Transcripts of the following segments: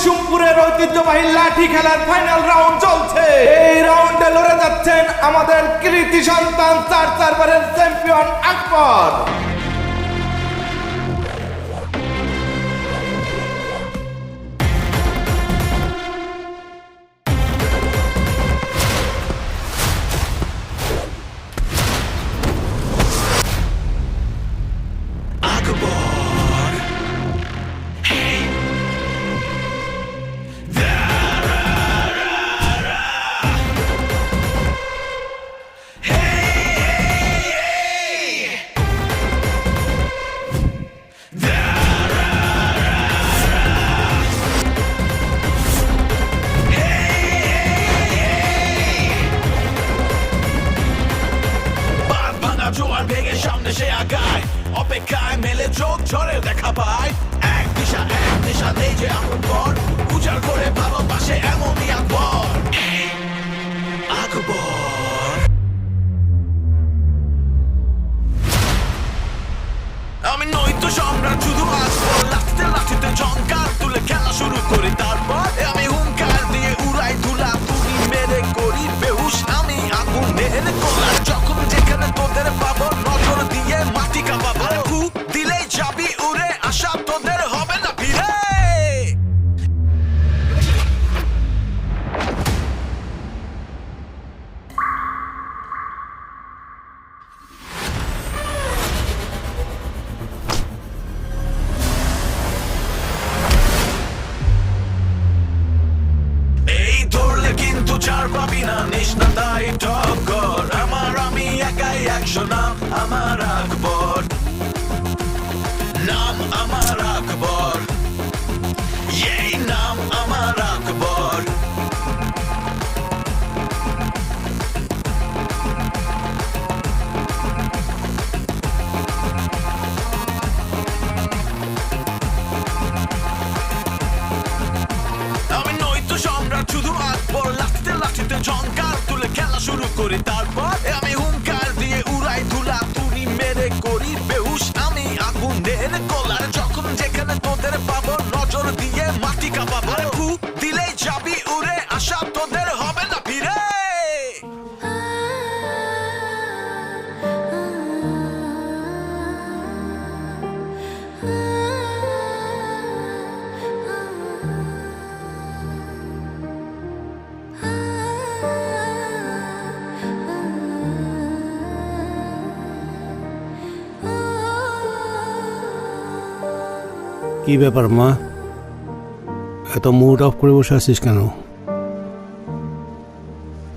কুসুমপুরের ঐতিহ্যবাহী লাঠি খেলার ফাইনাল রাউন্ড চলছে। এই রাউন্ডে লড়ে যাচ্ছেন আমাদের কৃতি সন্তান 4 বারের চ্যাম্পিয়ন আকবর। জোয়ার ভেঙে সামনে সে আগায়, অপেক্ষায় মেলে চোখ ঝরে দেখা পায়। এক দিশা নেই যে আপন পর, উজাড় করে ভালোবাসে এমনই আকবর। আকবর আমি নই তো সম্রাট, শুধু আকবর। লাঠিতে লাঠিতে ঝঙ্কার তুলে খেলা শুরু করি, তারপর আমি হুঙ্কার দিয়ে উড়াই ধুলা, তুমি মেরে করি বেহুশ আমি আগুনের গোলা। যখন যেখানে তোদের পাবো নজর দিয়ে মাটি কাঁপাবো, ফু দিলেই যাবি উড়ে, আশা তোদের হবে না ফিরে। এই ধরলে কিন্তু চার পাবি না, নিস না তাই টক্কর। আমি একাই 100 নাম আমার আকবর, নাম আমার আকবর, এই নাম আমার আকবর। আমি নই তো সম্রাট, শুধু আকবর। লাঠিতে লাঠিতে ঝঙ্কার তুলে খেলা শুরু করি, তারপর আমি হুঙ্কার দিয়ে উড়াই ধুলা, তুমি মেরে করি বেহুশ আমি আগুনের গোলার। যখন যেখানে তোদের পাবো নজর দিয়ে মাটি কাঁপাবো, ফু দিলেই যাবি উড়ে, আশা তোদের হবে না ফিরে। কি ব্যাপার মা, এত মুড অফ করে বসে আছিস কেন?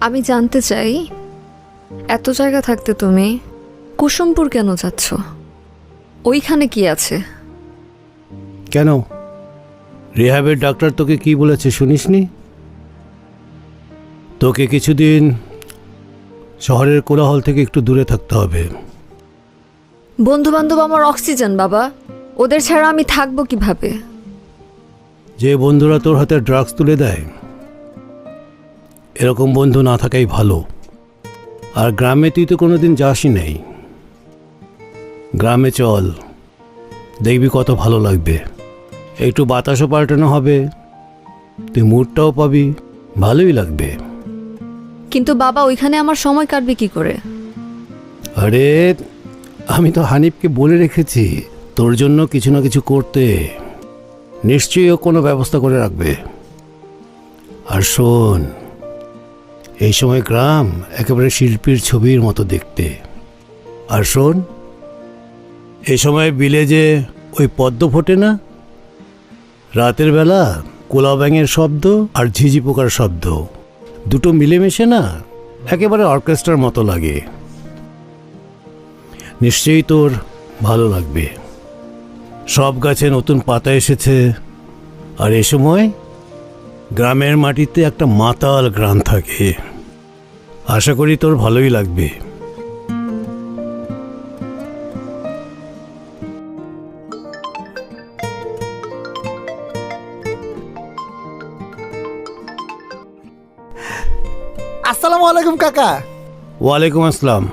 আমি জানতে চাই, এত জায়গা থাকতে তুমি কুসুমপুর কেন যাচ্ছ? ওইখানে কি আছে? কেন, রিহ্যাবের ডাক্তার তোকে কি বলেছে শুনিসনি? তোকে কিছুদিন শহরের কোলাহল থেকে একটু দূরে থাকতে হবে। বন্ধু বান্ধব আমার অক্সিজেন বাবা, ওদের ছাড়া আমি থাকবো কিভাবে? যে বন্ধুরা তোর হাতে ড্রাগস তুলে দেয়, এরকম বন্ধু না থাকাই ভালো। আর গ্রামে তুই তো কোনোদিন যাসই নেই, গ্রামে চল, দেখবি কত ভালো লাগবে। একটু বাতাসও পাল্টানো হবে, তুই মুডটাও পাবি, ভালোই লাগবে। কিন্তু বাবা ওইখানে আমার সময় কাটবে কি করে? আরে আমি তো হানিফকে বলে রেখেছি তোর জন্য কিছু না কিছু করতে, নিশ্চয়ই ও কোনো ব্যবস্থা করে রাখবে। আর শোন, এই সময় গ্রাম একেবারে শিল্পীর ছবির মতো দেখতে। আর শোন, এই সময় বিলে যে ওই পদ্ম ফোটে না, রাতের বেলা কোলা ব্যাঙের শব্দ আর ঝিঝি পোকার শব্দ দুটো মিলেমিশে না একেবারে অর্কেস্ট্রার মতো লাগে। নিশ্চয়ই তোর ভালো লাগবে। সব গাছে নতুন পাতা এসেছে, আর এ সময় গ্রামের মাটিতে একটা মাতাল গ্রাম থাকে। আশা করি তোর ভালোই লাগবে। আসসালামু আলাইকুম কাকা। ওয়ালাইকুম আসসালাম।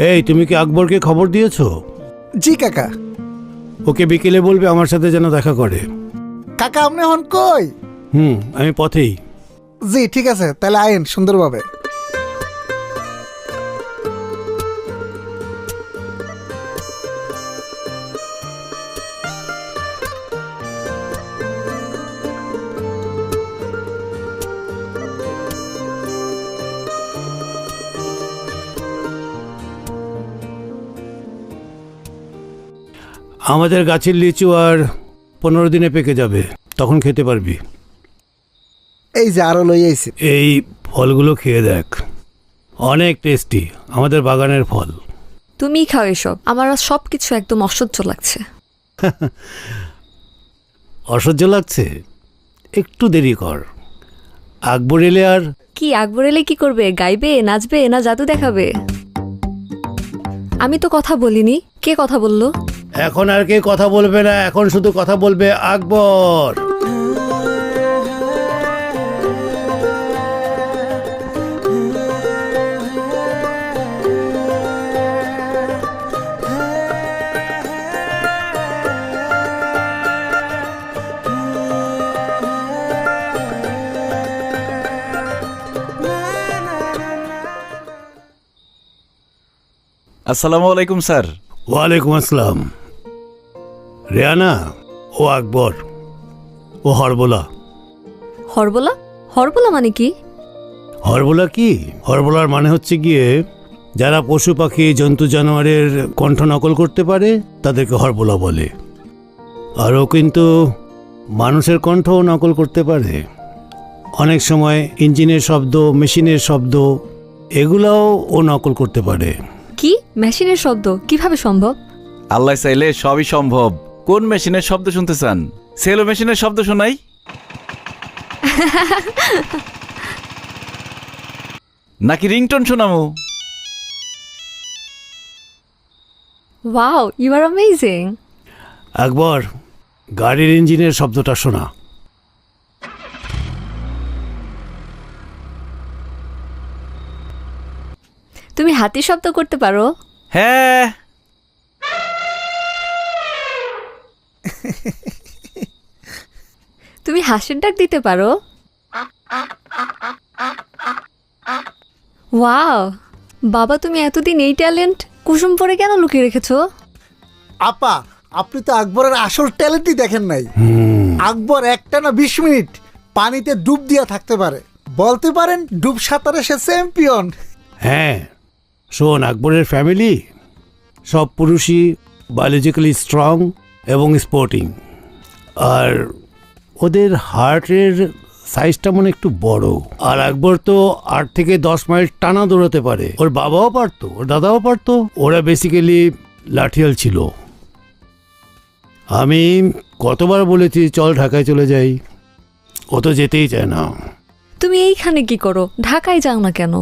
এই, তুমি কি আকবরকে খবর দিয়েছো? জি কাকা। ওকে বিকেলে বলবে আমার সাথে যেন দেখা করে। কাকা আপনি হন কই? আমি পথেই। জি ঠিক আছে, তাহলে আইন সুন্দরভাবে। আমাদের গাছের লিচু আর 15 দিনে পেকে যাবে, তখন খেতে পারবি। এই যে আরো লই আইছি। এই ফলগুলো খেয়ে দেখ, অনেক টেস্টি, আমাদের বাগানের ফল। তুমিই খাও এসব, আমার আর সব কিছু একদম অসহ্য লাগছে। অসহ্য লাগছে? একটু দেরি কর, আকবর এলে আর কি আকবর এলে কি করবে? গাইবে, নাচবে, না জাদু দেখাবে? আমি তো কথা বলিনি, কে কথা বললো? এখন আর কে কথা বলবে না, এখন শুধু কথা বলবে আকবর। আসসালামু আলাইকুম স্যার। ওয়ালাইকুম আসসালাম। রেয়ানা, ও আকবর, ও হরবোলা। হরবোলা? হরবোলা মানে কি? হরবোলা কি? হরবোলার মানে হচ্ছে গিয়ে যারা পশু পাখি জন্তু জানোয়ারের কণ্ঠ নকল করতে পারে তাদেরকে হরবোলা বলে। আর ও কিন্তু মানুষের কণ্ঠও নকল করতে পারে। অনেক সময় ইঞ্জিনের শব্দ, মেশিনের শব্দ, এগুলাও ও নকল করতে পারে। কি মেশিনের শব্দ? কিভাবে সম্ভব? আল্লাহ চাইলে সবই সম্ভব। কোন মেশিনের শব্দ শুনতে চান? সেলো মেশিনের শব্দ শোনাই? নাকি রিংটোন শোনামো? Wow, you are amazing. Akbar, গাড়ির ইঞ্জিনের শব্দটা শোনা। তুমি হাতি শব্দ করতে পারো? হ্যাঁ। তুমি হাসির ডাক দিতে পারো? ওয়াও বাবা, তুমি এতদিন এই ট্যালেন্ট কুসুমপুরে কেন লুকিয়ে রেখেছো? আপা, আপনি তো আকবরের আসল ট্যালেন্টই দেখেন নাই। আকবর একটানা 20 মিনিট পানিতে ডুব দিয়া থাকতে পারে। বলতে পারেন ডুব সাঁতারে সে চ্যাম্পিয়ন। হ্যাঁ, শোন, আকবরের ফ্যামিলি সব পুরুষই বায়োলজিক্যালি স্ট্রং এবং স্পোর্টিং। আর ওদের হার্টের সাইজটা মনে একটু বড়। আর আকবর তো 8 থেকে 10 মাইল টানা দৌড়াতে পারে। ওর বাবাও পারতো, ওর দাদাও পারতো। ওরা বেসিক্যালি লাঠিয়াল ছিল। আমি কতবার বলেছি চল ঢাকায় চলে যাই, ও তো যেতেই চায় না। তুমি এইখানে কি করো? ঢাকায় যাও না কেন?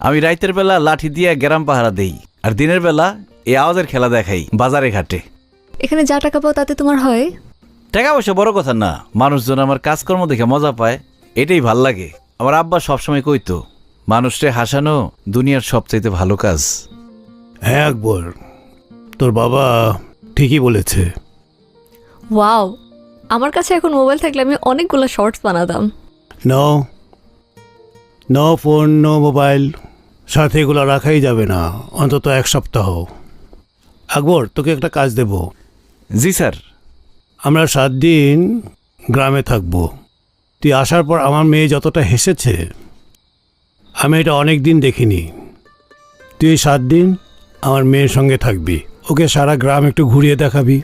আমি রাইতের বেলা লাঠি দিয়ে গ্রাম পাহারা দেই, আর দিনের বেলা এই আওয়াজের খেলা দেখাই বাজারে ঘাটে। এখানে যা টাকা পাও তাতে তোমার হয়? টাকা পয়সা বড় কথা না, মানুষজন আমার কাজকর্ম দেখে মজা পায়, এটাই ভাল লাগে। আমার আব্বা সবসময় কইতো, মানুষকে হাসানো দুনিয়ার সবচাইতে ভালো কাজ। হ্যাঁ আকবর, তোর বাবা ঠিকই বলেছে। ওয়াও, আমার কাছে এখন মোবাইল থাকলে আমি অনেকগুলো শর্টস বানাতাম। No no phone, no mobile, সাথে এগুলো রাখাই যাবে না অন্তত 1 সপ্তাহ। আকবর, তোকে একটা কাজ দেব। জি স্যার। আমরা 7 দিন গ্রামে থাকব। তুই আসার পর আমার মেয়ে যতটা হেসেছে, আমি এটা অনেক দিন দেখিনি। তুই 7 দিন আমার মেয়ের সঙ্গে থাকবি, ওকে সারা গ্রাম একটু ঘুরিয়ে দেখাবি,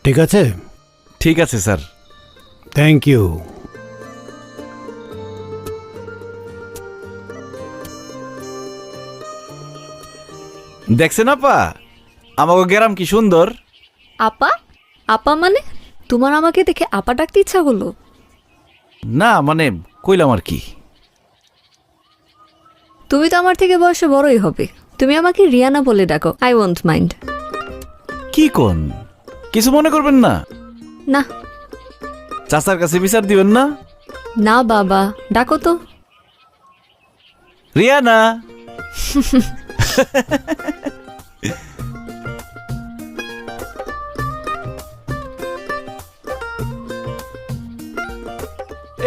ঠিক আছে? ঠিক আছে স্যার। Thank you. দেখছেন আপা, আমাকে গ্রাম কি সুন্দর। আপা? আপা মানে? তোমার আমাকে দেখে আপা ডাকতে ইচ্ছা হলো? না মানে কইলাম আর কি। তুমি তো আমার থেকে বয়সে বড়ই হবে। তুমি আমাকে রিয়ানা বলে ডাকো, আই ওয়ন্ট মাইন্ড। কি কোন? কিছু মনে করবেন না? না চাচার কাছে বিচার দিবেন না? না বাবা, ডাকো তো। রিয়ানা।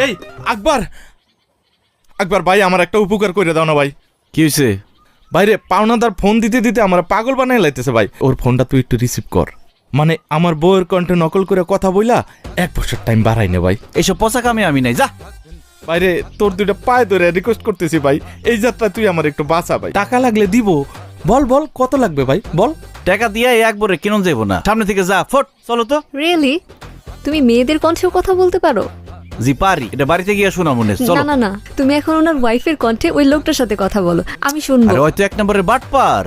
এই আকবর, আকবর ভাই আমার একটা উপকার করে দাও না ভাই। কি হয়েছে? বাইরে পাওনাদার ফোন দিতে দিতে আমার পাগল বানাই লাইতেছে ভাই। ওর ফোনটা তুই একটু রিসিভ কর। মানে আমার বউয়ের কণ্ঠে নকল করে কথা বইলা 1 বছর টাইম বাড়াই নে ভাই। এইসব পচা কামে আমি নাই, যা। বাইরে তোর দুইটা পায়ে ধরে রিকোয়েস্ট করতেছি ভাই, এই যাত্রা তুই আমার একটু বাঁচা ভাই। টাকা লাগলে দিব। বল বল কত লাগবে ভাই বল। টাকা দিয়ে একবারে কিনুন যাবো না, সামনে থেকে যা, ফট চলো তো। রিয়েলি? তুমি মেয়েদের কণ্ঠেও কথা বলতে পারো? জি পারি, এটা বাড়িতে গিয়ে শোনা মনে, চলো। না না না, তুমি এখন ওনার ওয়াইফের কণ্ঠে ওই লোকটার সাথে কথা বলো, আমি শুনবো। আরে হয়তো 1 নম্বরের বাটপার।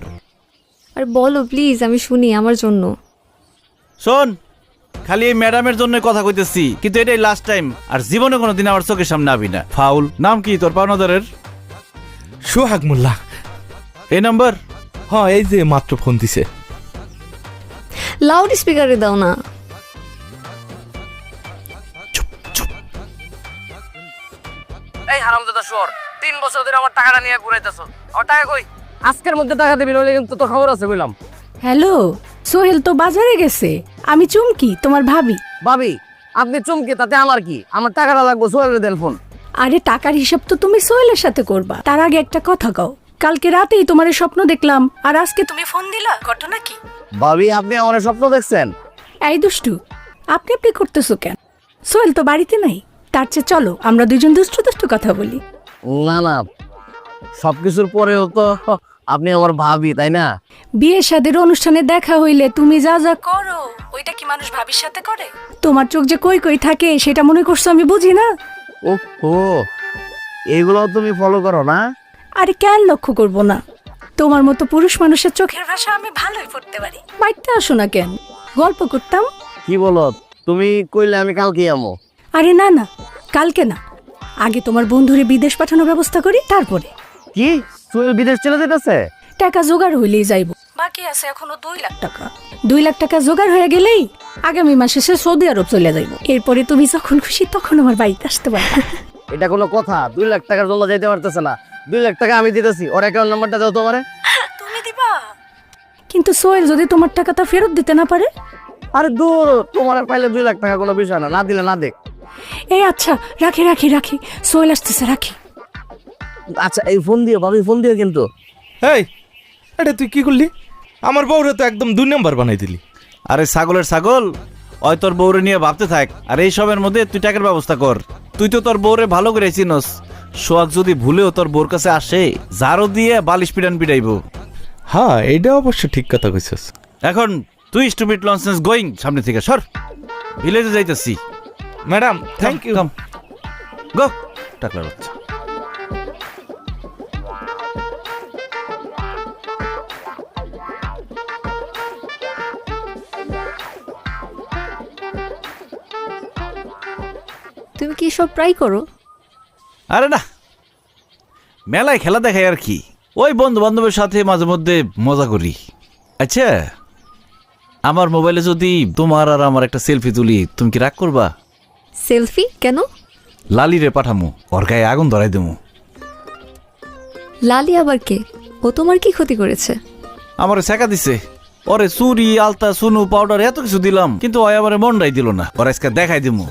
আর বলো প্লিজ, আমি শুনি আমার জন্য। শোন, খালি এই ম্যাডামের জন্য কথা কইতেছি, কিন্তু এটাই লাস্ট টাইম। আর জীবনে কোনোদিন আমার চোখের সামনে আবি না। ফাউল। নাম কি তোর পাওনাদারের? সোহাগ মোল্লা। এই নাম্বার? হ্যাঁ, এই যে মাত্র ফোন দিছে। লাউড স্পিকারে দাও না। এই হারামজাদা শুয়োর, 3 বছর ধরে আমার টাকাটা নিয়ে ঘুরাইতেছ। আমার টাকা কই? আজকের মধ্যে টাকা দিবি, নইলে কিন্তু তো খবর আছে কইলাম। হ্যালো, সোহেল তো বাজারে গেছে, আমি চুমকি তোমার ভাবি। ভাবি, আপনি চমকে তাতে আমার কি? আমার টাকাটা লাগবো, সোহেলের দেন ফোন। আরে টাকার হিসাব তো তুমি সোহেলের সাথে করবা, তার আগে একটা কথা কও। কালকে রাতেই তোমার স্বপ্ন দেখলাম, আর আজকে তুমি ফোন দিলা, ঘটনা কি? ভাবি, আপনি আমার স্বপ্ন দেখছেন? এই দুষ্টু, আপনি আপনি করতেছো কেন? সোহেল তো বাড়িতে নাই, তার চেয়ে চলো আমরা দুজন দুষ্টু দুষ্টু কথা বলি। না না, সবকিছুর পরেও তো আপনি আমার ভাবি, তাই না? বিয়ে শাদীর অনুষ্ঠানে দেখা হইলে তুমি যা যা করো, ওইটা কি মানুষ ভাবির সাথে করে? তোমার চোখ যে কই কই থাকে সেটা মনে করছো আমি বুঝি না? ও, এইগুলো তুমি ফলো করো না? আরে কেন লক্ষ্য করবো না? তোমার মতো পুরুষ মানুষের চোখের ভাষা আমি ভালোই পড়তে পারি। বাড়িতে আসো না কেন, গল্প করতাম। কি বলো তুমি? কইলে আমি কালকে আমো। আরে না না, কালকে না, আগে তোমার বন্ধুরে বিদেশ পাঠানোর ব্যবস্থা করি, তারপরে। কি সোহেল বিদেশ চলে যেতেছে? টাকা জোগাড় হইলেই যাইব, বাকি আছে এখনো 2 লাখ টাকা। 2 লাখ টাকা জোগাড় হয়ে গেলেই আগামী মাসে সে সৌদি আরব চলে যাইব। এরপরে তুমি যখন খুশি তখন আমার বাড়িতে আসতে পারবে। এটা কোনো কথা? 2 লাখ টাকার জন্য যাইতে পারতেছে না। 2 লাখ টাকা আমি দিতেছি, ওর অ্যাকাউন্ট নাম্বারটা দাও তোমারে। তুমি দিবা? কিন্তু সোহেল যদি তোমার টাকাটা ফেরত দিতে না পারে? আরে দূর, তোমার আর পাইলে 2 লাখ টাকা কোনো বিষয় না, না দিলে না দেখ। এই আচ্ছা, রাখি রাখি রাখি, সোহেল আসতেছে, রাখি। আচ্ছা, এই ফোন দিও ভাবি, ফোন দিও কিন্তু। এই, এটা তুই কি করলি? আমার বউরে তো একদম 2 নম্বর বানাই দিলি। আরে ছাগলের ছাগল, ওই তোর বউরে নিয়ে ভাবতে থাক, আর এই সবের মধ্যে তুই টাকার ব্যবস্থা কর। তুই তো তোর বউরে ভালো করে চিনস। সোহাগ যদি ভুলেও তোর বউর কাছে আসে, জারো দিয়ে বালিশ পিটান পিটাইব। হ্যাঁ, এটা অবশ্য ঠিক কথা কইছস। এখন তুই স্টুপিড লনসেন্স গোয়িং, সামনে থেকে সর। ভিলেজে যাইতেছি। Madam thank you. কাম গো, টাকলা বাচ্চা। তুমি কি সব ট্রাই করো? আরে না, মেলায় খেলা দেখাই আর কি। ওই বন্ধু বান্ধবের সাথে মাঝে মধ্যে মজা করি। আচ্ছা, আমার মোবাইলে যদি তোমার আর আমার একটা সেলফি তুলি, তুমি কি রাগ করবা? সেলফি কেন? লালিরে পাঠামু, ওর গায়ে আগুন ধরাই দেবো। লালি আবার কে? ও তোমার কি ক্ষতি করেছে? আমারে শেখা দিছে। ওরে চুরি, আলতা, সুনু, পাউডার এত কিছু দিলাম, কিন্তু ওই আমারে মনটাই দিল না। ওর আজকে দেখাই দিমু।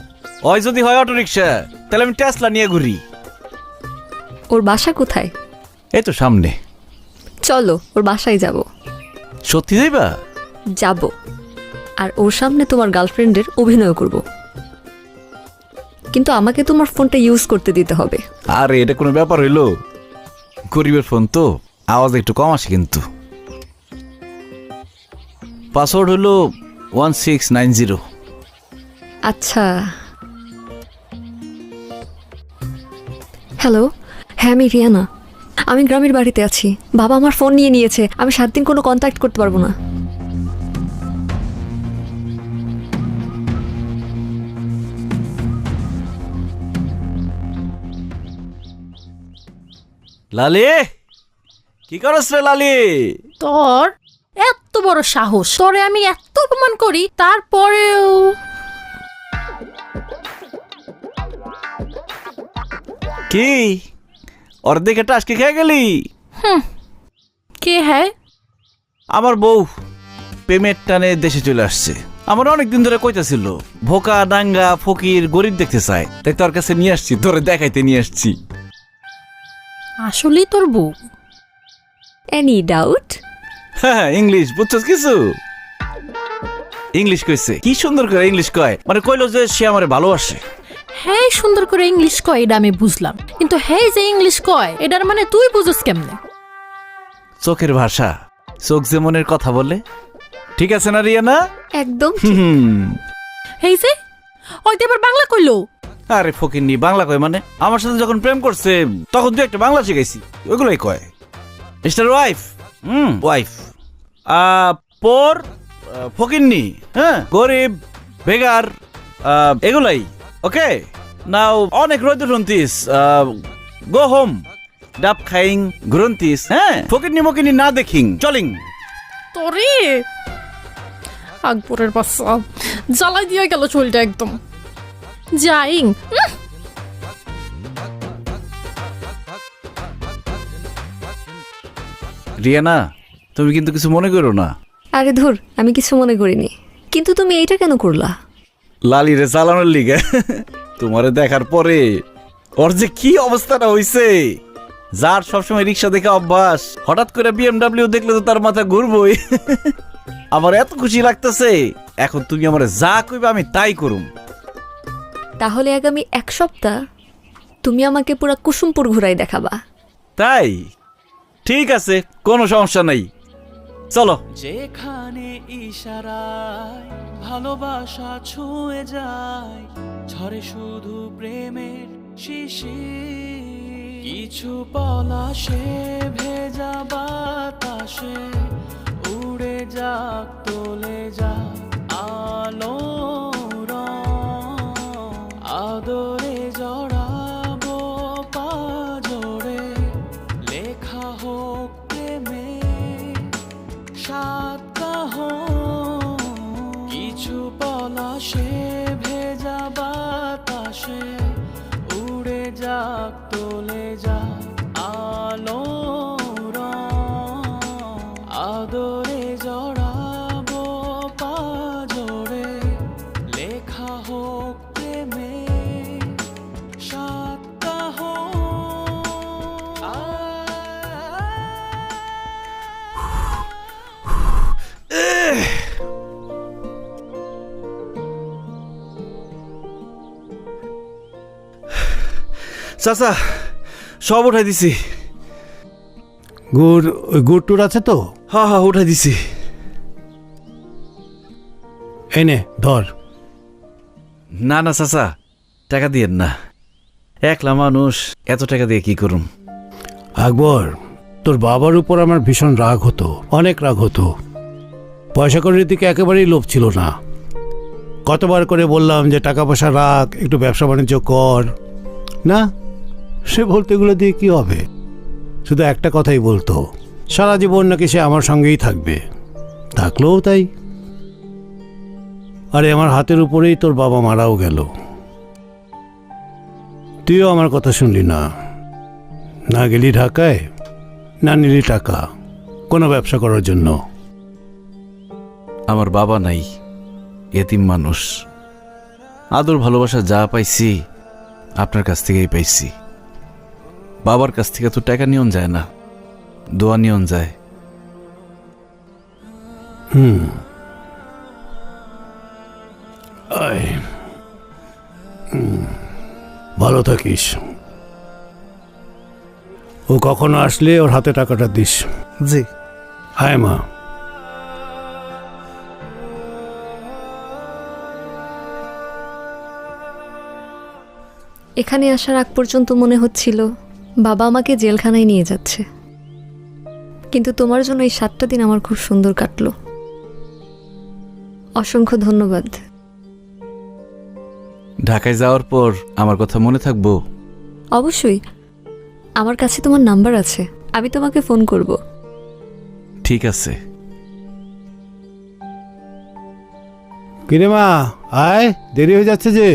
ওই যদি হয় অটো রিক্সা, তাহলে আমি টেসলা নিয়ে ঘুরি। ওর বাসা কোথায়? এই তো সামনে। চলো ওর বাসায় যাব। সত্যি যাইবা? যাব, আর ওর সামনে তোমার গার্লফ্রেন্ডের অভিনয় করব, কিন্তু আমাকে তোমার ফোনটা ইউজ করতে দিতে হবে। আরে এটা কোনো ব্যাপার হইলো? গরিবের ফোন তো, আওয়াজ একটু কম আসে কিন্তু। পাসওয়ার্ড হলো 1690। আচ্ছা, হ্যালো, হ্যাঁ আমি রিয়ানা। আমি গ্রামের বাড়িতে আছি। বাবা আমার ফোন নিয়ে নিয়েছে, আমি 7 দিন কোনো কন্ট্যাক্ট করতে পারবো না। লালি, কি করছ রে লালি? তোর এত বড় সাহস, তোরে আমি এত অপমান করি, তারপরেও কি অর্ধেক একটা আজকে খেয়ে গেলি? কে হ্যাঁ? আমার বউ পেমেন্ট টানে দেশে চলে আসছে। আমার অনেকদিন ধরে কইতাছিল ভোকা ডাঙ্গা ফকির গরিব দেখতে চায়, তাই তোর কাছে নিয়ে আসছি, তোরে দেখাইতে নিয়ে আসছি। আসলেই তোর বউ? Any doubt? হ্যাঁ, ইংলিশ বুঝছস কিছু? ইংলিশ কইছে, কি সুন্দর করে ইংলিশ কয়, মানে কইলো যে সে আমারে ভালোবাসে। হ্যাঁ, সুন্দর করে ইংলিশ কয় এটা আমি বুঝলাম, কিন্তু হ্যাঁ যে ইংলিশ কয় এটার মানে তুই বুঝস কেমনে? চোখের ভাষা, চোখ যে মনের কথা বলে, ঠিক আছে না রিয়ানা? একদম। হেই যে ওই তো এবার বাংলা কইলো। আরে ফকিন্নি, বাংলা কয় মানে? আমার সাথে যখন প্রেম করছে তখন তুই একটা বাংলা শিখাইছি, ওইগুলোই কয়। মিস্টার ওয়াইফ, ওয়াইফ পর ফকিন্নি, হ্যাঁ, গরিব বেগার, এগুলাই। ওকে, নাও অনেক রোদ উঠন্তিস, গো হোম, ডাব খাইং ঘুরন্তিস, হ্যাঁ, ফকিন্নি মকিন্নি না দেখিং চলিং। তোরে আকবরের বাচ্চা জ্বালাই দিয়ে গেল চুলটা একদম। যাইং রিয়ানা, তুমি কিন্তু কিছু মনে করো না। আরে ধুর, আমি কিছু মনে করিনি, কিন্তু তুমি এইটা কেন করলা? লালিরে চালানোর লিগে। তোমারে দেখার পরে ওর যে কি অবস্থাটা হইছে, যার সবসময় রিক্সা দেখে অভ্যাস, হঠাৎ করে বিএমডাব্লিউ দেখলে তো তার মাথা ঘুরবই। আমার এত খুশি লাগতেছে, এখন তুমি আমার যা কইবে আমি তাই করুম। তাহলে আগামী 1 সপ্তাহ তুমি আমাকে পুরা কুসুমপুর ঘুরাই দেখাবা। তাই ঠিক আছে, কোনো সমস্যা নাই, চলো। যেখানে ইশারায় ভালোবাসা ছুঁয়ে যায়, ঝরে শুধু প্রেমের শিশির, কিছু পলাশে ভেজা বাতাসে উড়ে যাক, তোলে যাক আলো রং, আদরে জড়াবো পাজরে, লেখা হোক প্রেমে সাত কাহন, কিছু পলাশে ভেজা বাতাসে উড়ে যাক, তোলে যাক আলো রং, আদরে জড়াবো পাজরে, লেখা হোক প্রেমে সাত কাহন। চাচা, সব উঠাই দিছি। গুড়, ওই গুড় টুর আছে তো? হ্যাঁ হ্যাঁ, উঠাই দিছি। এনে ধর। না না চাচা, টাকা দিয়েন না, একলা মানুষ, এত টাকা দিয়ে কি করুম? আকবর, তোর বাবার উপর আমার ভীষণ রাগ হতো, অনেক রাগ হতো। পয়সা করির দিকে একেবারেই লোভ ছিল না। কতবার করে বললাম যে টাকা পয়সা রাখ, একটু ব্যবসা বাণিজ্য কর, না, সে বলতে এগুলো দিয়ে কি হবে? শুধু একটা কথাই বলতো, সারা জীবন নাকি সে আমার সঙ্গেই থাকবে, থাকলেও তাই। আরে আমার হাতের উপরেই তোর বাবা মারাও গেল, তুইও আমার কথা শুনলি না, না গেলি ঢাকায়, না নিলি টাকা কোনো ব্যবসা করার জন্য। আমার বাবা নাই, এতিম মানুষ, আদর ভালোবাসা যা পাইছি আপনার কাছ থেকেই পাইছি। বাবার কাছ থেকে তো টাকা নিয়ন যায় না, দোয়া নিয়ন যায়। আয়, ভালো থাকিস। ও কখনো আসলে ওর হাতে টাকাটা দিস। জি। হায় মা। এখানে আসার আগ পর্যন্ত মনে হচ্ছিল বাবা আমাকে জেলখানায় নিয়ে যাচ্ছে, কিন্তু তোমার জন্য এই 7টা দিন আমার খুব সুন্দর কাটলো। অসংখ্য ধন্যবাদ। ঢাকায় যাওয়ার পর আমার কথা মনে থাকবো? অবশ্যই, আমার কাছে তোমার নাম্বার আছে, আমি তোমাকে ফোন করব। ঠিক আছে। কিরে মা, আয়, দেরি হয়ে যাচ্ছে যে।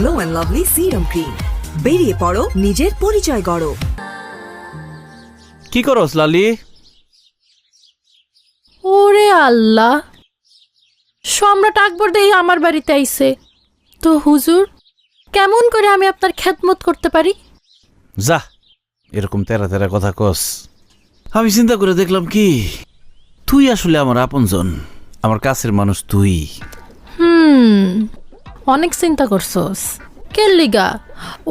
Glow and lovely serum cream. বেরিয়ে পড়ো, নিজের পরিচয় গড়ো। কি করস লালি? ওরে আল্লাহ, সম্রাট আকবর দেহি আমার বাড়িতে আইছে। তো হুজুর, কেমন করে আমি আপনার খেদমত করতে পারি? যা, এরকম তেরা তেরা কথা কস। আমি চিন্তা করে দেখলাম কি, তুই আসলে আমার আপনজন, আমার কাছের মানুষ তুই। অনেক চিন্তা করছস। কেল্লিগা?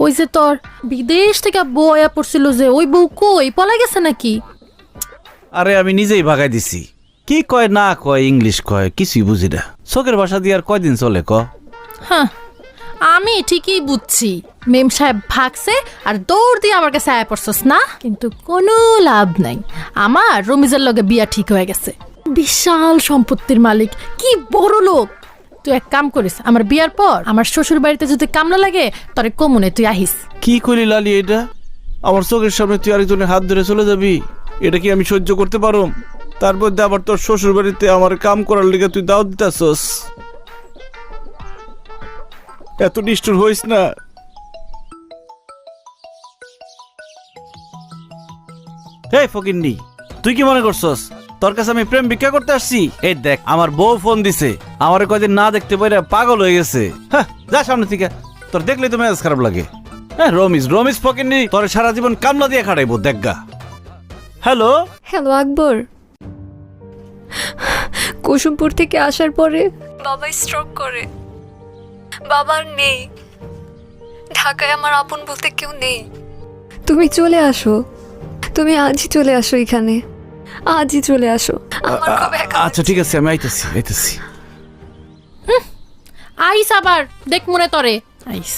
ওই যে তোর বিদেশ থেকে বউ আয়া পড়ছিল, যে ওই বউ কই পলা গেছে নাকি? আরে আমি নিজেই ভাগাই দিছি। কি কয় না কয়, ইংলিশ কয়, কিছুই বুঝি না। চোখের ভাষা দিয়ে আর কয়দিন চলে ক? হ্যাঁ, আমি ঠিকই বুঝছি মেম সাহেব ভাগছে আর দৌড় দিয়ে আমার কাছে আয়া পড়ছস না, কিন্তু কোনো লাভ নাই। আমার রমিজের লগে বিয়া ঠিক হয়ে গেছে। বিশাল সম্পত্তির মালিক, কি বড় লোক। তুই এক কাম করিস, আমার বিয়ার পর আমার শ্বশুর বাড়িতে যদি কামলা লাগে তরে কমুনে তুই আহিস। কি করি লালি এটা? আমার চোখের সামনে তুই আরেকজনের হাত ধরে চলে যাবি, এটা কি আমি সহ্য করতে পারো? তারপর আবার তোর শ্বশুর বাড়িতে আমার কাম করার লিগে তুই দাওয়াত দিতেছস। এত নিষ্ঠুর হইস না। এই ফকিন্নি, তুই কি মনে করছস তোর কাছে আমি প্রেম ভিক্ষা করতে আসছি? এই দেখ, আমার বউ ফোন দিছে, আমার কয়দিন না দেখতে পারে পাগল হয়ে গেছে। হ্যাঁ, যা সামনে থেকে, তোর দেখলে তো মেজাজ খারাপ লাগে। হ্যাঁ, রমিজ ফকিন্নি তোর সারা জীবন কামলা দিয়ে খাটাইবো দেখগা। হ্যালো হ্যালো আকবর, কুসুমপুর থেকে আসার পরে বাবা স্ট্রোক করে। বাবার নেই, ঢাকায় আমার আপন বলতে কেউ নেই। তুমি চলে আসো, তুমি আজই চলে আসো, এখানে আজই চলে আসো। আমার খুব একা আচ্ছা ঠিক আছে, আমি আইতেছি। আইস আবার দেখ মনে তরে আইস।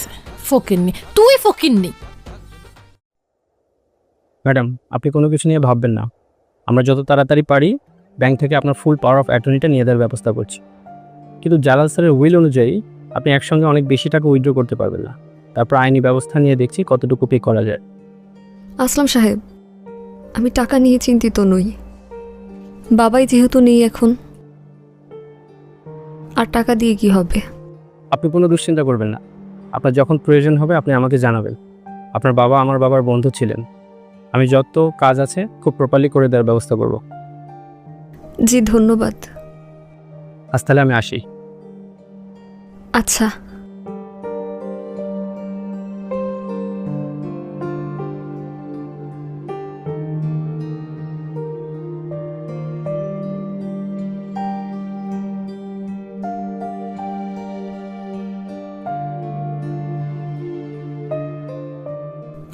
ফকিন্নি, তুই ফকিন্নি। ম্যাডাম, আপনি কোনো কিছু নিয়ে ভাববেন না। আমরা যত তাড়াতাড়ি পারি ব্যাংক থেকে আপনার ফুল পাওয়ার অফ অ্যাটর্নিটা নিয়ে দেওয়ার ব্যবস্থা করছি। কিন্তু জালাল স্যারের উইল অনুযায়ী আপনি একসঙ্গে অনেক বেশি টাকা উইথড্র করতে পারবেন না। তারপর আইনি ব্যবস্থা নিয়ে দেখছি কতটুকু পে করা যায়। আসলাম সাহেব, আমি টাকা নিয়ে চিন্তিত নই। বাবাই যেহেতু নেই এখন, আর টাকা দিয়ে কি হবে? আপনি কোনো দুশ্চিন্তা করবেন না। আপনার যখন প্রয়োজন হবে আপনি আমাকে জানাবেন। আপনার বাবা আমার বাবার বন্ধু ছিলেন। আমি যত কাজ আছে খুব প্রপারলি করে দেওয়ার ব্যবস্থা করব। জি ধন্যবাদ। আজ তাহলে আমি আসি। আচ্ছা।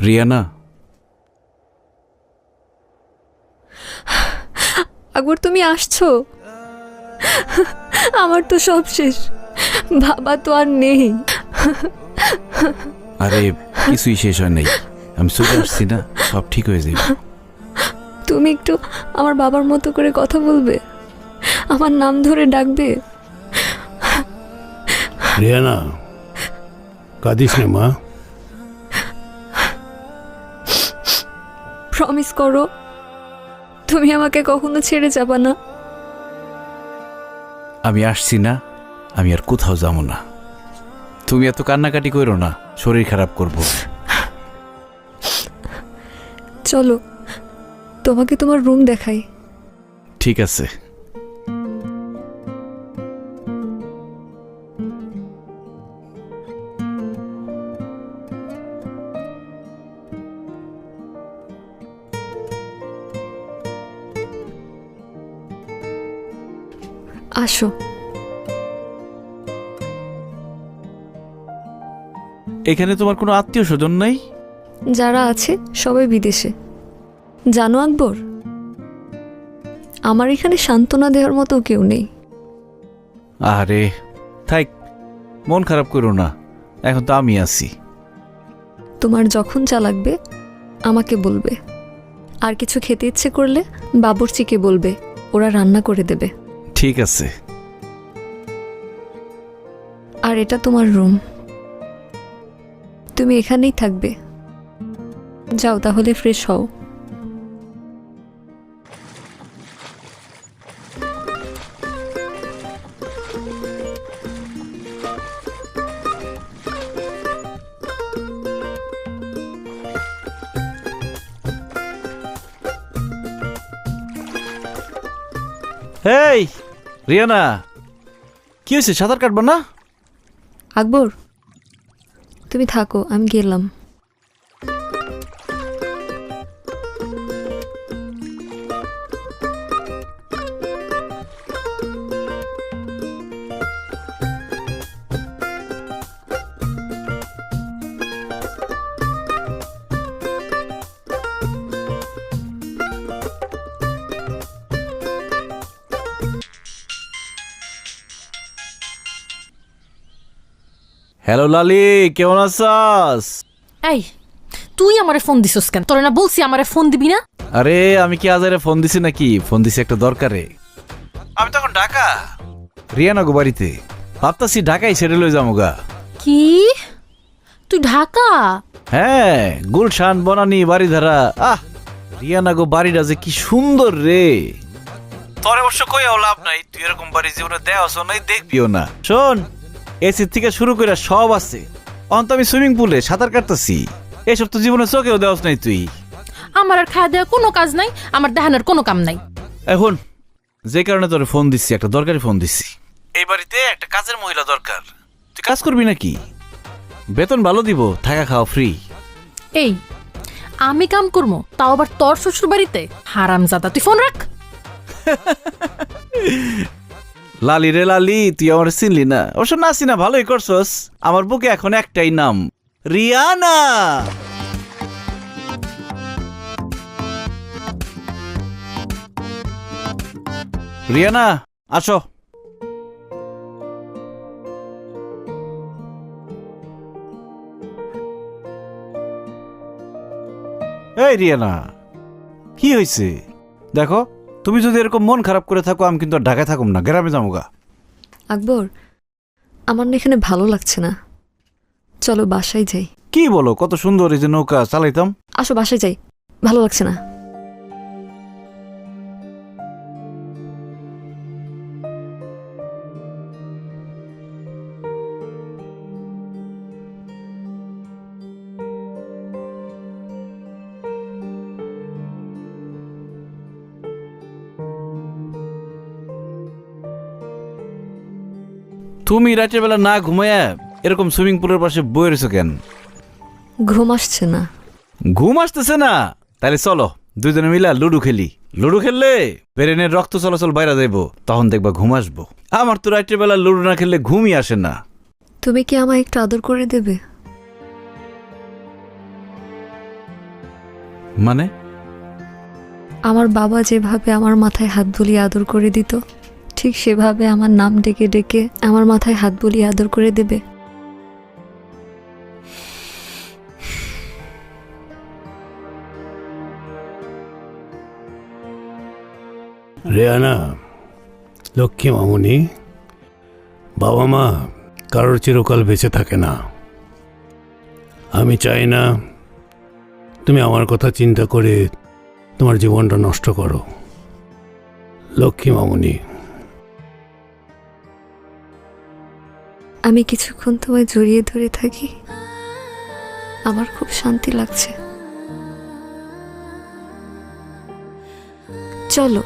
রিয়ানা, আকবর তুমি আসছো? আমার তো সব শেষ, বাবা তো আর নেই। আরে কিছুই শেষ হয় নাই, আমি চলে আসছি না, সব ঠিক হয়ে যাবে। তুমি একটু আমার বাবার মতো করে কথা বলবে, আমার নাম ধরে ডাকবে। রিয়ানা, কাঁদিস না মা। প্রমিস করো তুমি আমাকে কখনো ছেড়ে যাবা না। আমি আসছি না, আমি আর কোথাও যাবো না। তুমি এত কান্নাকাটি করো না, শরীর খারাপ করব। চলো তোমাকে তোমার রুম দেখাই। ঠিক আছে। আসো। এখানে তোমার কোনো আত্মীয় স্বজন নাই? যারা আছে সবাই বিদেশে। জানো আকবর, আমার এখানে সান্ত্বনা দেওয়ার মতো কেউ নেই। আরে থাক, মন খারাপ করো না, এখন তো আমি আছি। তোমার যখন যা লাগবে আমাকে বলবে, আর কিছু খেতে ইচ্ছে করলে বাবুর্চিকে বলবে, ওরা রান্না করে দেবে। ঠিক আছে। আর এটা তোমার রুম, তুমি এখানেই থাকবে। যাও তাহলে, ফ্রেশ হও। হেই রিয়ানা, কি হয়েছে? সাঁতার কাটবা না? আকবর, তুমি থাকো, আমি গেলাম। হ্যালো লালি, কেমন আছাস? এই তুই আমারে ফোন দিছস কেন? তোরে না বলছি আমারে ফোন দিবি না? আরে আমি কি আজারে ফোন দিছি নাকি? ফোন দিছি একটা দরকারে। আমি তখন ঢাকা, রিয়ানা গো বাড়িতে। ভাবতাছি ঢাকায় সেটেল হয়ে যাবো গা। কি তুই ঢাকা? হ্যাঁ, গুলশান বনানি বাড়িধারা। রিয়ানা গো বাড়িটা যে কি সুন্দর রে। তোর অবশ্য কইও লাভ নাই, তুই এরকম বাড়ি জীবনে দেওয়াছ নাই, দেখবিও না। শোন, এসি থেকে শুরু করে সব আছে। অন্ত আমি সুইমিং পুলে সাঁতার কাটতেছি, এসব তো জীবনে চোখেও দেওয়াছ নাই তুই। আমার আর খাওয়া দেওয়া কোনো কাজ নাই, আমার দেহানোর কোনো কাম নাই। এখন যে কারণে তোরে ফোন দিচ্ছি, একটা দরকারি ফোন দিচ্ছি। এই বাড়িতে একটা কাজের মহিলা দরকার। তুই কাজ করবি নাকি? বেতন ভালো দিব, থাকা খাওয়া ফ্রি। এই আমি কাম করবো, তাও আবার তোর শ্বশুর বাড়িতে? হারামজাদা, তুই ফোন রাখ। লালি রে লালি, তুই আমার চিনলি না? অবশ্য না চিনা ভালোই করছস। আমার বুকে এখন একটাই নাম, রিয়ানা। রিয়ানা আসো। এই রিয়ানা, কি হয়েছে? দেখো, তুমি যদি এরকম মন খারাপ করে থাকো, আমি কিন্তু আর ঢাকায় থাকুম না, গ্রামে যাবো গা। আকবর, আমার না এখানে ভালো লাগছে না, চলো বাসায় যাই। কি বলো? কত সুন্দর এই যে নৌকা চালাইতাম। আসো বাসায় যাই, ভালো লাগছে না। তুমি রাতের বেলা না ঘুমায়া এরকম সুইমিং পুলের পাশে বয়ে রয়েছো কেন? ঘুম আসছে না। ঘুম আসতেছে না? তাহলে চলো দুজনে মিলা লুডু খেলি। লুডু খেললে ব্রেনের রক্ত চলাচল বাইরে যাইব, তখন দেখবা ঘুম আসবো। আমার তো রাতের বেলা লুডু না খেললে ঘুমই আসে না। তুমি কি আমায় একটু আদর করে দেবে? মানে? আমার বাবা যেভাবে আমার মাথায় হাত বুলিয়ে আদর করে দিত, ঠিক সেভাবে আমার নাম ডেকে ডেকে আমার মাথায় হাত বুলিয়ে আদর করে দেবে। রেয়ানা, লক্ষ্মী মামুনি, বাবা মা কারোর চিরকাল বেঁচে থাকে না। আমি চাই না তুমি আমার কথা চিন্তা করে তোমার জীবনটা নষ্ট করো। লক্ষ্মী মামুনি, আমি কিছুক্ষণ তোমায় জড়িয়ে ধরে থাকি, আমার খুব শান্তি লাগছে। চলো।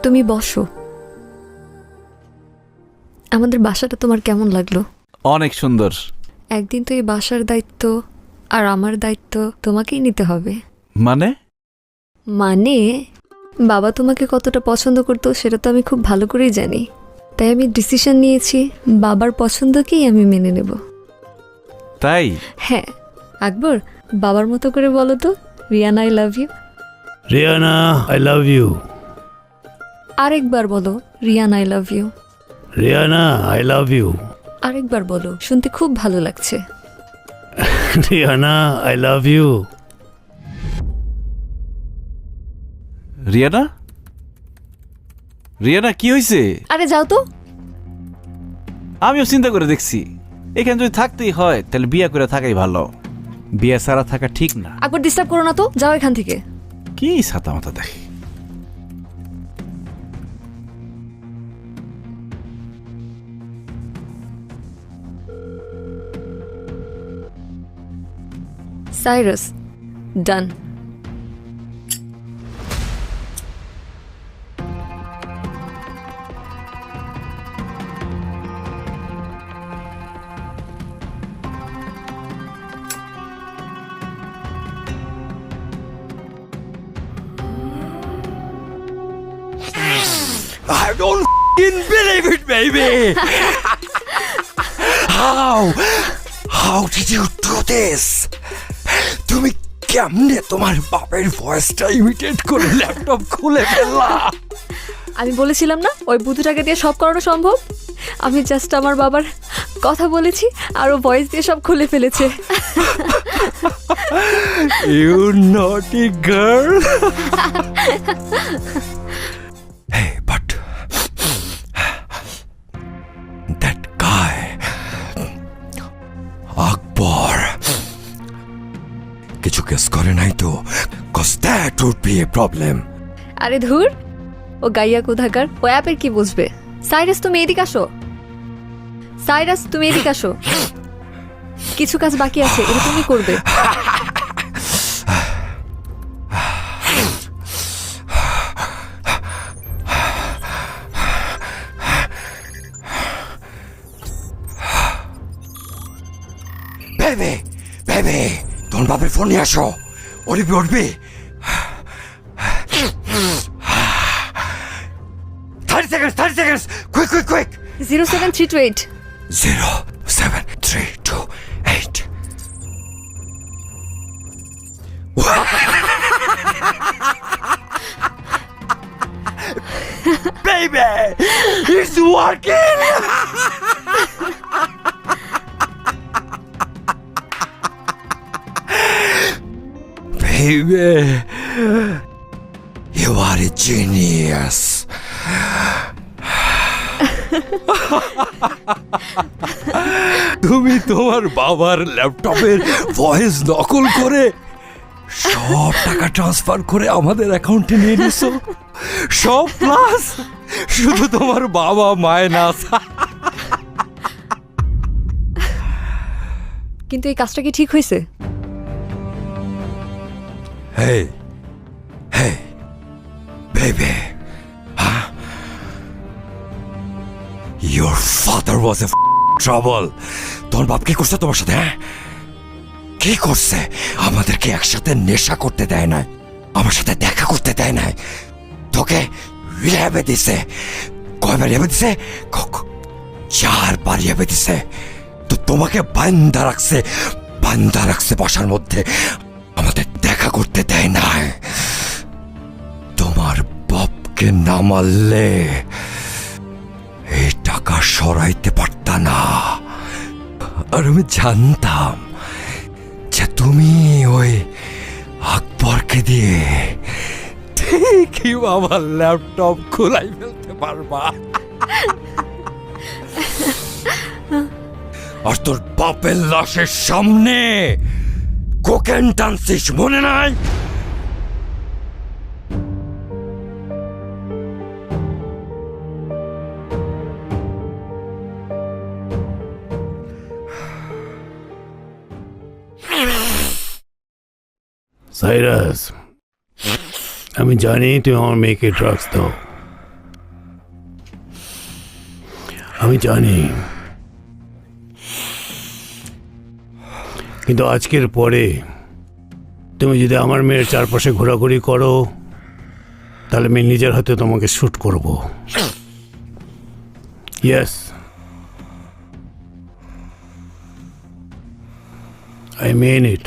তুমি বসো। আমাদের বাসাটা তোমার কেমন লাগলো? অনেক সুন্দর। একদিন তো এই বাসার দায়িত্ব আর আমার দায়িত্ব তোমাকেই নিতে হবে। মানে? মানে বাবা তোমাকে কতটা পছন্দ করতো সেটা তো আমি খুব ভালো করেই জানি। তাই আমি ডিসিশন নিয়েছি বাবার পছন্দকেই আমি মেনে নেব। তাই? হ্যাঁ। আকবর, বাবার মতো করে বলো তো, Riyana I love you. Riyana I love you. আরেকবার বলো, Riyana I love you. Riyana I love you. আরেকবার বলো, শুনতে খুব ভালো লাগছে। Riyana I love you. Riyana, Riyana কি হয়েছে? আরে যাও তো। আমিও চিন্তা করে দেখছি, এখানে যদি থাকতেই হয় তাহলে বিয়ে করে থাকাই ভালো। বিয়ে ছাড়া থাকা ঠিক না। আকবর, ডিস্টার্ব করো না তো, যাও এখান থেকে। কি ছাতা মাথা দেখে। Cyrus done. I don't believe it, baby. How did you do this? তুমি কেমনে তোমার বাপের ভয়েসটা ইমিটেট করে ল্যাপটপ খুলে ফেললা? আমি বলেছিলাম না ওই বুদ্ধটাকে দিয়ে সব করানো সম্ভব। আমি জাস্ট আমার বাবার কথা বলেছি আর ও ভয়েস দিয়ে সব খুলে ফেলেছে। You naughty girl. Hey, but that guy, Akbar, কিছু কেস করে নাই তো? Cause that would be a problem. আরে ধুর, ও গাইয়া কোথাকার, ও অ্যাপের কি বুঝবে? সাইরাস তুমি এদিকে আসো। সাইরাস তুমি এদিকে আসো। কিছু কাজ বাকি আছে, এটা তুমি করবে। বেবি তোমার বাপের ফোন নিয়ে আসো। উঠবি উঠবি। 30 seconds, quick. 07328 07328. Baby, it's working. Baby, you are a genius. তুমি তোমার বাবার ল্যাপটপের ভয়েস নকল করে সব টাকা ট্রান্সফার করে আমাদের অ্যাকাউন্টে নিয়ে নিছো। সব প্লাস শুধু তোমার বাবা মাইনাস। কিন্তু এই কাজটা কি ঠিক হয়েছে? Hey, baby, huh? Your father was a trouble. তোমার বাপ কি করছে তোমার সাথে? হ্যাঁ, কি করছে? আমাদেরকে একসাথে নেশা করতে দেয় না, আমার সাথে দেখা করতে দেয় না, তোকে রিহ্যাবে দিছে। কয়বার রিহ্যাবে দিছে? 4বার রিহ্যাবে দিছে। তো তোমাকে বান্দা রাখছে বাসার মধ্যে, আমাদের দেখা করতে দেয় না। তোমার বাপকে না মারলে এই টাকা সরাইতে পারতা না। আর আমি জানতাম যে তুমি ওই আকবরকে দিয়ে ঠিকই আমার ল্যাপটপ খোলাই ফেলতে পারবা। আর তোর বাপের লাশের সামনে কোকেন টানছিস, মনে নাই? সাইরাস, আমি জানি তুমি আমার মেয়েকে ড্রাগস দাও, আমি জানি, কিন্তু আজকের পরে তুমি যদি আমার মেয়ের চারপাশে ঘোরাঘুরি করো তাহলে আমি নিজের হাতে তোমাকে শ্যুট করব। Yes, I mean it.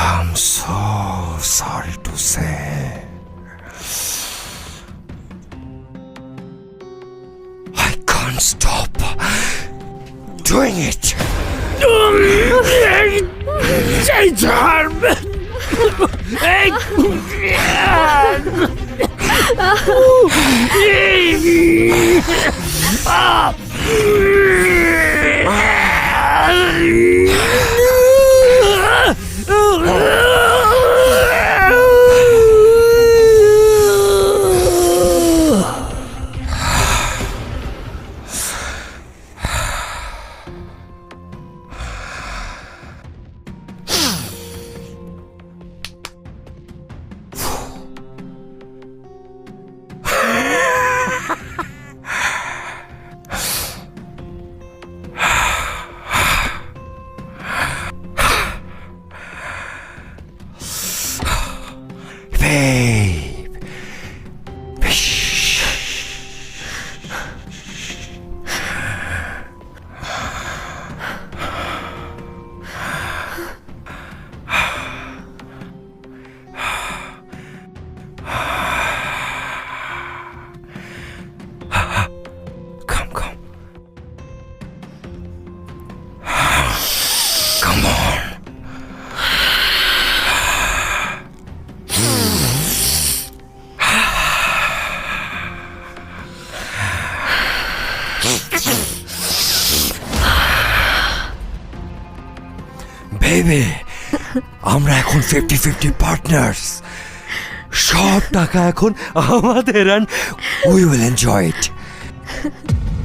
I'm so sorry to say. I can't stop doing it. Baby, আমরা এখন 50-50 পার্টনার্স। সব টাকা এখন আমাদের, and we will enjoy it.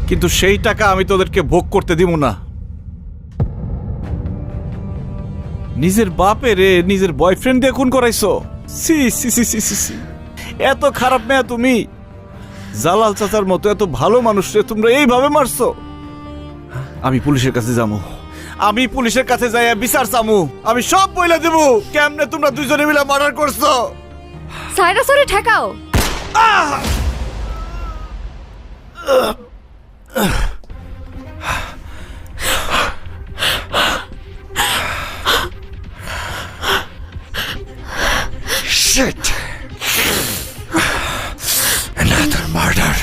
কিন্তু সেই টাকা আমি তোদেরকে ভোগ করতে দিব না। নিজের বাপের নিজের বয়ফ্রেন্ড দিয়ে খুন করাইছো। সি সি সি সি সি, এত খারাপ মেয়া তুমি। জালাল চাচার মতো এত ভালো মানুষরে তোমরা এইভাবে মারছো। আমি পুলিশের কাছে যাবো, আমি পুলিশের কাছে যাই বিচার চামু। আমি সব বইলা দেবো কেমনে তোমরা দুইজনে মিলে মার্ডার করছো। সাইরা সরে ঠেকাও। Shit! Another murder.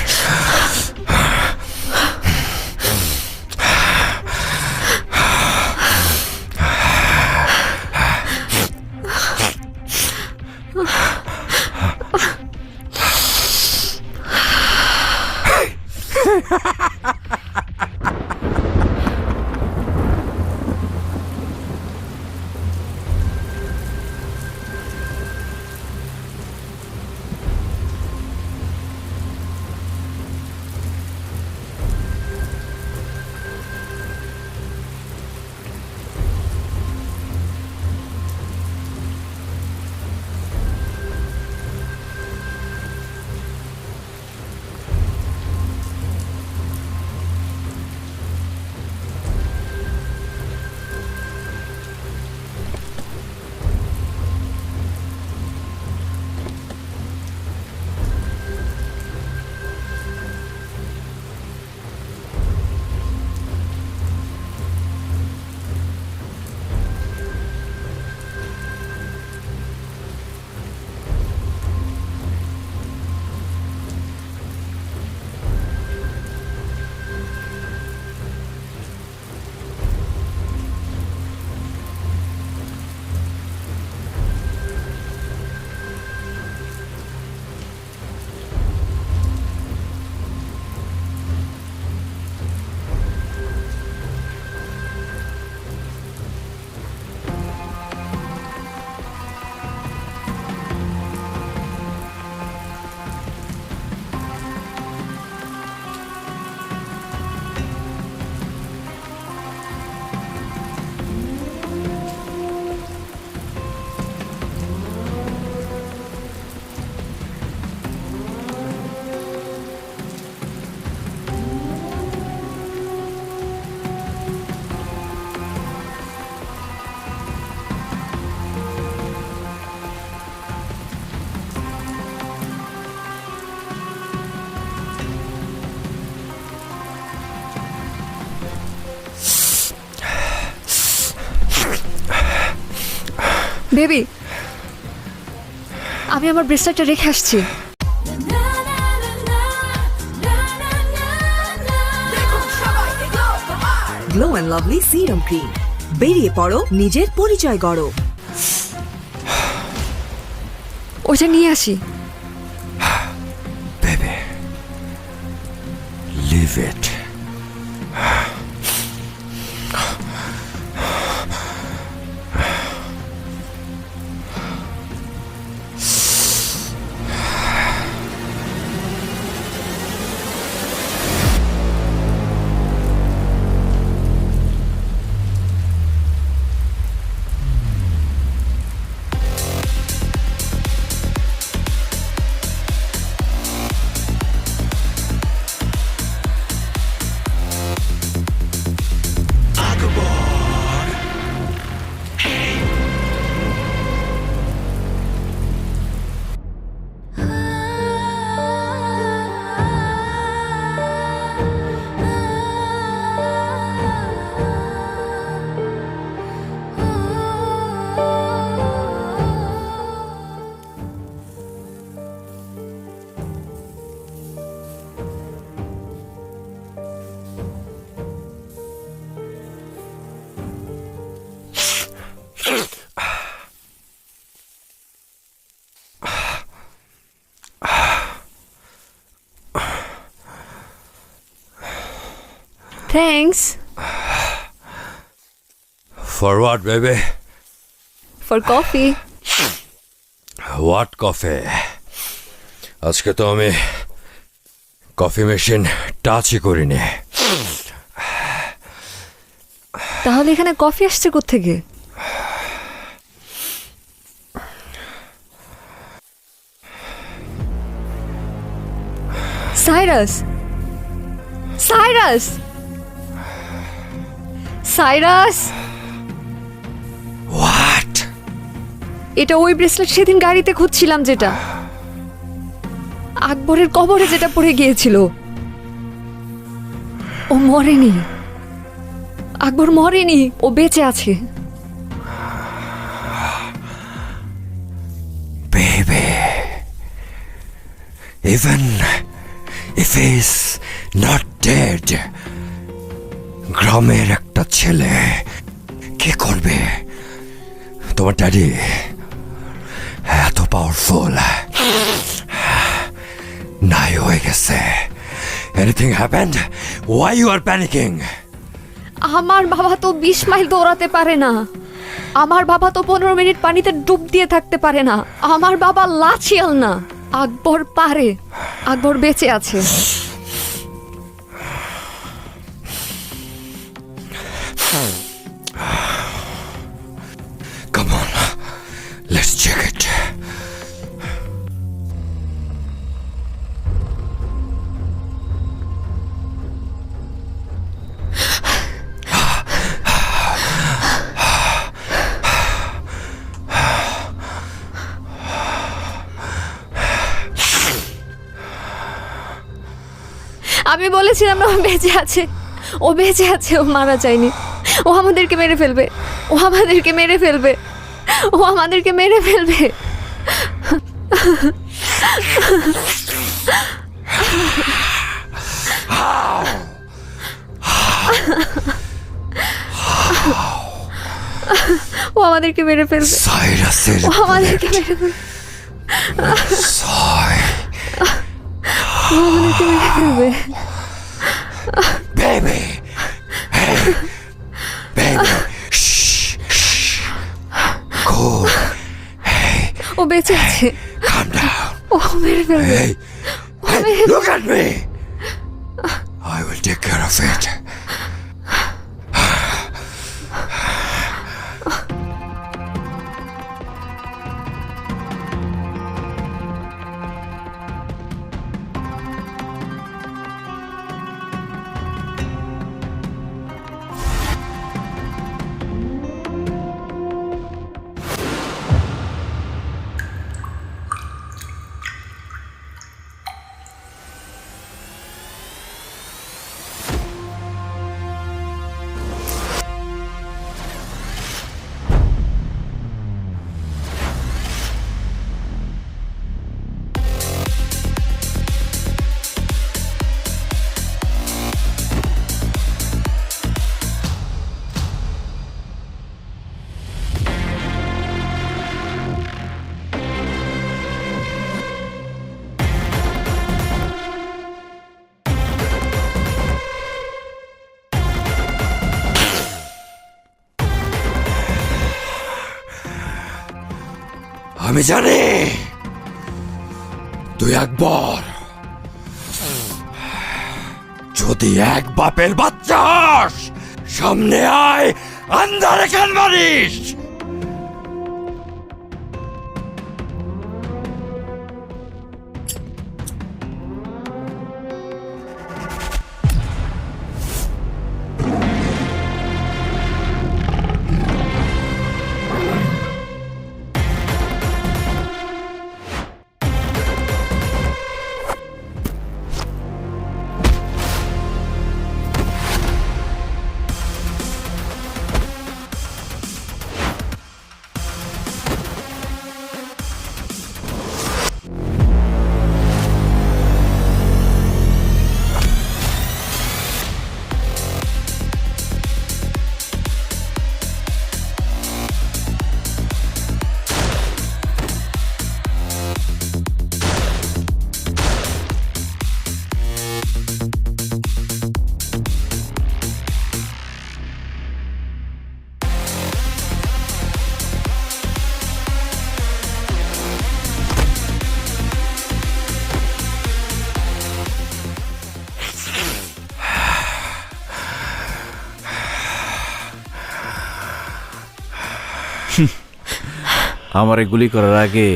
বেবি, আমি আমার ব্রেসলেটটা রেখে আসছি। Glow and lovely serum cream, বেরিয়ে পড়ো, নিজের পরিচয় গড়ো। ওইটা নিয়ে আসি। believe it. Thanks For what, baby? for coffee. What coffee? আজকে তো আমি কফি মেশিন টাচই করিনি। তাহলে এখানে কফি আসছে কোত্থেকে? Cyrus, Cyrus, Cyrus! What? এটা ওই ব্রেসলেট সেদিন গাড়িতে খুঁজছিলাম, যেটা আকবরের কবরে যেটা পড়ে গিয়েছিল। ও মরেনি, আকবর মরেনি, ও বেঁচে আছে। Baby, even if he's not dead, গ্রামের একটা ছেলে কি করবে? তোমার ড্যাডি এত পাওয়ারফুল, নাই হয়ে গেছে। Anything happened? Why you are panicking? আমার বাবা তো 20 মাইল দৌড়াতে পারে না। আমার বাবা তো 15 মিনিট পানিতে ডুব দিয়ে থাকতে পারে না। আমার বাবা লাচিয়াল না। আকবর পারে, আকবর বেঁচে আছে। Come on, let's check it. আমি বলেছিলাম না ও বেঁচে আছে, ও বেঁচে আছে, ও মারা যায়নি। ও আমাদেরকে মেরে ফেলবে, ও আমাদেরকে মেরে ফেলবে, ও আমাদেরকে মেরে ফেলবে। ও আমাদেরকে মেরে ফেলবে, সাইরাসের ও আমাদেরকে মেরে ফেলবে, সাই ও আমাদেরকে মেরে ফেলবে। baby. Hey, baby. Shh, shh. Cool. Hey, ও বেঁচে আছে, calm down. ও মেরে ফেলবে। Hey, hey, look at me. I will take care of it. আমি জানি তুই আকবর যদি এক বাপের বাচ্চা হস, সামনে আয়, আন্ধারে কেন মারিস? আমারে গুলি করার আগে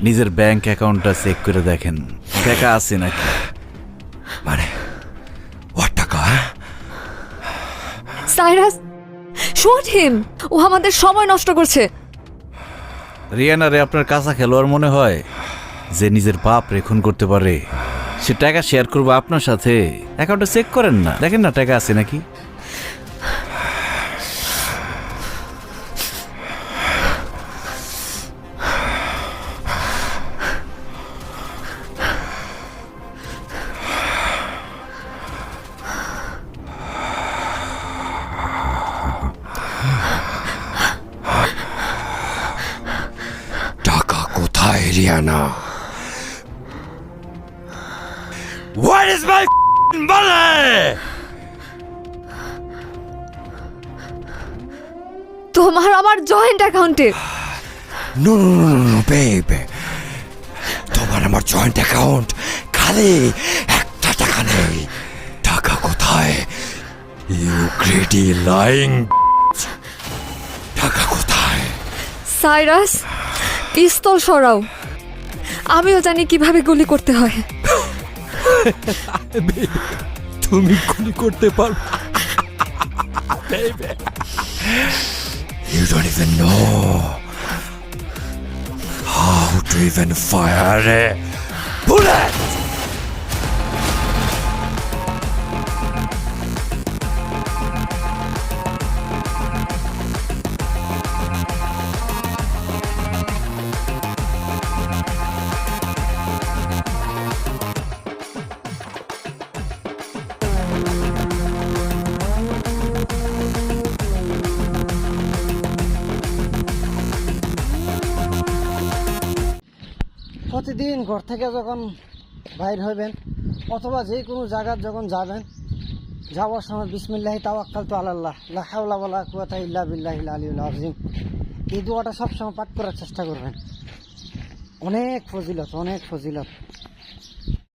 নিজের ব্যাংক অ্যাকাউন্টটা চেক করে দেখেন টাকা আছে নাকি। মানে ওর টাকা? Cyrus, shoot him. ও আমাদের সময় নষ্ট করছে। রিয়ানারে আপনার কাঁচা খেলোয়াড় মনে হয় যে নিজের বাপ রে খুন করতে পারে? সে টাকা শেয়ার করবো আপনার সাথে, অ্যাকাউন্টে চেক করেন না, দেখেন না টাকা আছে নাকি। টাকা কোথায় Rihanna? Where is my money? তোমার আমার জয়েন্ট অ্যাকাউন্টে। No, no, no, no, no, babe. তোমার আমার জয়েন্ট অ্যাকাউন্ট, খালি একটা টাকা নেই। টাকা কোথায়? You greedy lying. টাকা কোথায়? সাইরাস, পিস্তল সরাও। আমিও জানি কিভাবে গুলি করতে হয়। তুমি গুলি করতে পারো? You don't even know how to even fire a bullet. প্রতিদিন ঘর থেকে যখন বাইর হইবেন অথবা যে কোনো জায়গায় যখন যাবেন, যাওয়ার সময় বিসমিল্লাহি তাওয়াক্কালতু আলাল্লাহ লা হাওলা ওয়ালা কুওয়াতা ইল্লা বিল্লাহিল আলিয়্যিল আযীম, এই দোয়াটা সবসময় পাঠ করার চেষ্টা করবেন। অনেক ফজিলত, অনেক ফজিলত।